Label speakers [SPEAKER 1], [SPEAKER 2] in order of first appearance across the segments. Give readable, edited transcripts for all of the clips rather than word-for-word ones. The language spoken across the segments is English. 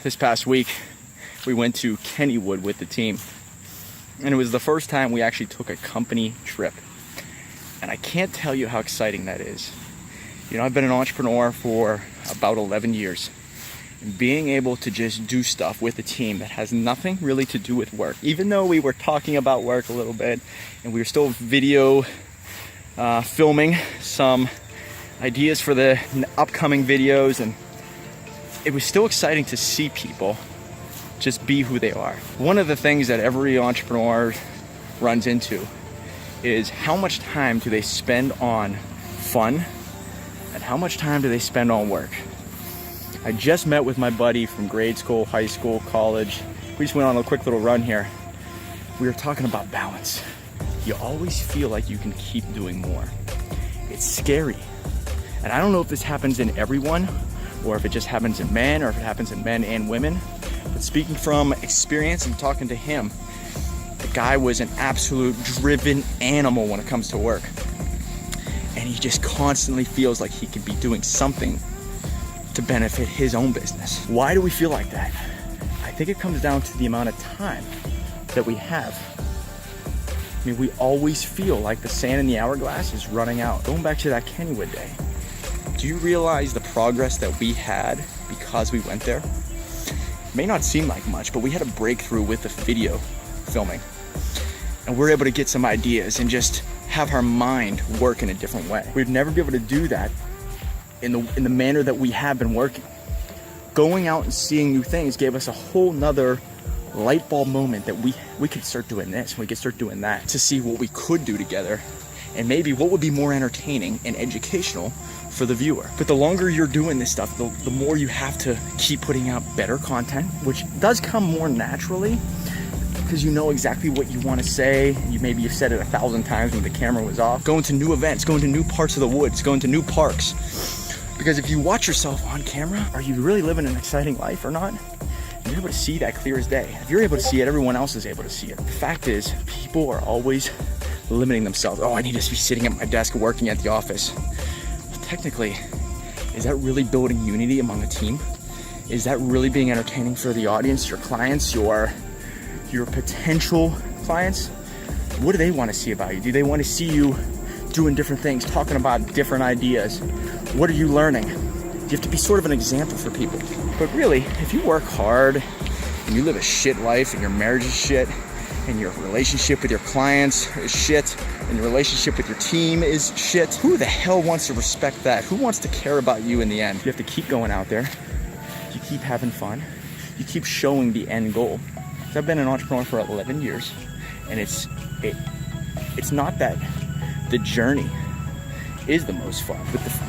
[SPEAKER 1] this past week, we went to Kennywood with the team. And it was the first time we actually took a company trip. And I can't tell you how exciting that is. You know, I've been an entrepreneur for about 11 years. And being able to just do stuff with a team that has nothing really to do with work, even though we were talking about work a little bit, and we were still video filming some ideas for the upcoming videos, and it was still exciting to see people just be who they are. One of the things that every entrepreneur runs into is how much time do they spend on fun and how much time do they spend on work. I just met with my buddy from grade school, high school, college. We just went on a quick little run here. We were talking about balance. You always feel like you can keep doing more. It's scary. And I don't know if this happens in everyone or if it just happens in men or if it happens in men and women. But speaking from experience and talking to him, the guy was an absolute driven animal when it comes to work. And he just constantly feels like he could be doing something to benefit his own business. Why do we feel like that? I think it comes down to the amount of time that we have. I mean, we always feel like the sand in the hourglass is running out. Going back to that Kennywood day, do you realize the progress that we had because we went there? It may not seem like much, but we had a breakthrough with the video filming. And we're able to get some ideas and just have our mind work in a different way. We'd never be able to do that in the manner that we have been working. Going out and seeing new things gave us a whole nother light bulb moment that we could start doing this, we could start doing that, to see what we could do together and maybe what would be more entertaining and educational for the viewer. But the longer you're doing this stuff, the more you have to keep putting out better content, which does come more naturally because you know exactly what you want to say. Maybe you've said it 1,000 times when the camera was off. Going to new events, going to new parts of the woods, going to new parks. Because if you watch yourself on camera, are you really living an exciting life or not? You're able to see that clear as day. If you're able to see it, everyone else is able to see it. The fact is, people are always limiting themselves. Oh, I need to be sitting at my desk working at the office. Well, technically, is that really building unity among a team? Is that really being entertaining for the audience, your clients, your potential clients? What do they want to see about you? Do they want to see you doing different things, talking about different ideas? What are you learning? You have to be sort of an example for people. But really, if you work hard and you live a shit life and your marriage is shit and your relationship with your clients is shit and your relationship with your team is shit, who the hell wants to respect that? Who wants to care about you in the end? You have to keep going out there. You keep having fun. You keep showing the end goal. So I've been an entrepreneur for 11 years, and it's not that the journey is the most fun,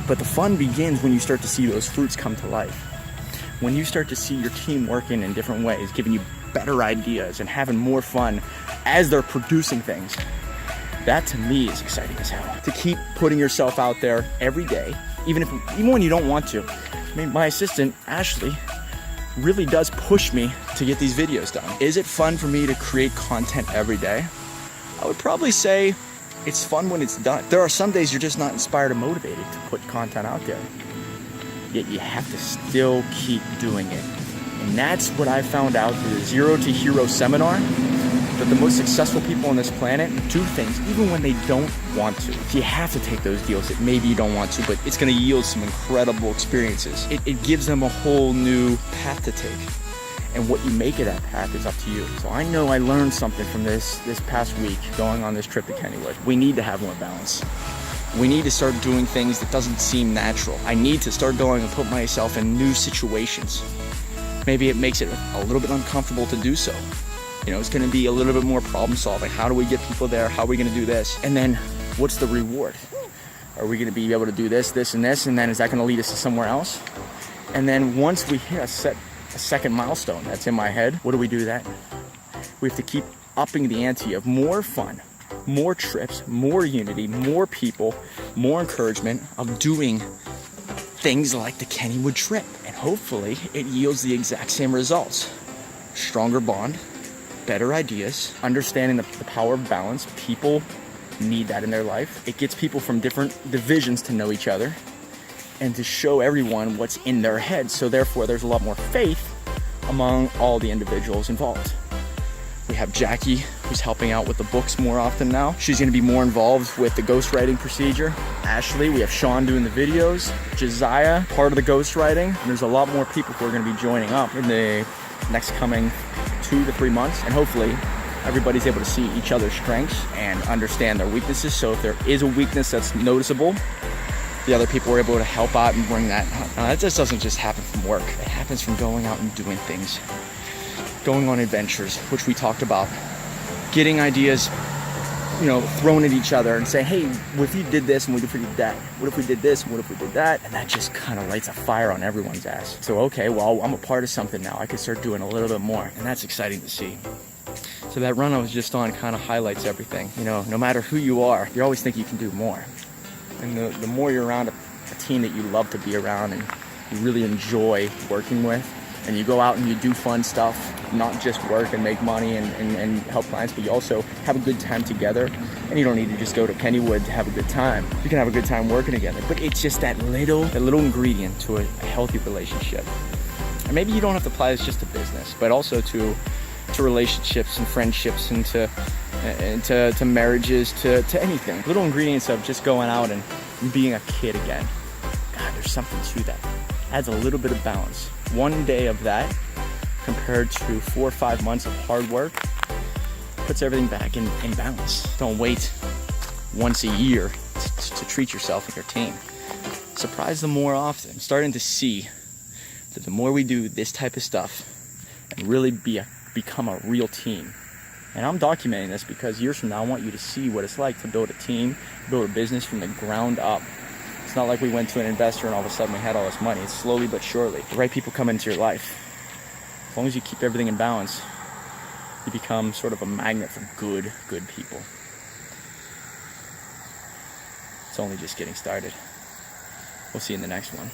[SPEAKER 1] but the fun begins when you start to see those fruits come to life. When you start to see your team working in different ways, giving you better ideas and having more fun as they're producing things. That to me is exciting as hell. To keep putting yourself out there every day, even when you don't want to. I mean, my assistant, Ashley, really does push me to get these videos done. Is it fun for me to create content every day? I would probably say it's fun when it's done. There are some days you're just not inspired or motivated to put content out there. Yet you have to still keep doing it. And that's what I found out through the Zero to Hero seminar, that the most successful people on this planet do things even when they don't want to. You have to take those deals that maybe you don't want to, but it's gonna yield some incredible experiences. It gives them a whole new path to take. And what you make of that path is up to you. So I know I learned something from this past week going on this trip to Kennywood. We need to have more balance. We need to start doing things that doesn't seem natural. I need to start going and put myself in new situations. Maybe it makes it a little bit uncomfortable to do so. You know, it's gonna be a little bit more problem solving. How do we get people there? How are we gonna do this? And then what's the reward? Are we gonna be able to do this, this, and this? And then is that gonna lead us to somewhere else? And then once we hit a second milestone that's in my head, what do we do then? We have to keep upping the ante of more fun, more trips, more unity, more people, more encouragement of doing things like the Kennywood trip. And hopefully it yields the exact same results. Stronger bond, better ideas, understanding the power of balance. People need that in their life. It gets people from different divisions to know each other and to show everyone what's in their head. So therefore there's a lot more faith among all the individuals involved. We have Jackie, who's helping out with the books more often now. She's gonna be more involved with the ghostwriting procedure. Ashley, we have Sean doing the videos. Josiah, part of the ghostwriting. And there's a lot more people who are gonna be joining up in the next coming 2 to 3 months. And hopefully everybody's able to see each other's strengths and understand their weaknesses. So if there is a weakness that's noticeable, the other people are able to help out and bring that up. That just doesn't just happen from work. It happens from going out and doing things. Going on adventures, which we talked about. Getting ideas, thrown at each other and say, hey, what if you did this and what if we did that? What if we did this and what if we did that? And that just kind of lights a fire on everyone's ass. So, okay, well, I'm a part of something now. I can start doing a little bit more. And that's exciting to see. So that run I was just on kind of highlights everything. No matter who you are, you always think you can do more. And the more you're around a team that you love to be around and you really enjoy working with, and you go out and you do fun stuff, not just work and make money and help clients, but you also have a good time together. And you don't need to just go to Kennywood to have a good time. You can have a good time working together. But it's just that little ingredient to a healthy relationship. And maybe you don't have to apply this just to business, but also to relationships and friendships and to marriages, to anything. Little ingredients of just going out and being a kid again. God, there's something to that. Adds a little bit of balance. One day of that compared to 4 or 5 months of hard work puts everything back in balance. Don't wait once a year to treat yourself and your team. Surprise them more often. I'm starting to see that the more we do this type of stuff and really become a real team. And I'm documenting this because years from now, I want you to see what it's like to build a team, build a business from the ground up. It's not like we went to an investor and all of a sudden we had all this money. It's slowly but surely. The right people come into your life. As long as you keep everything in balance, you become sort of a magnet for good people. It's only just getting started. We'll see you in the next one.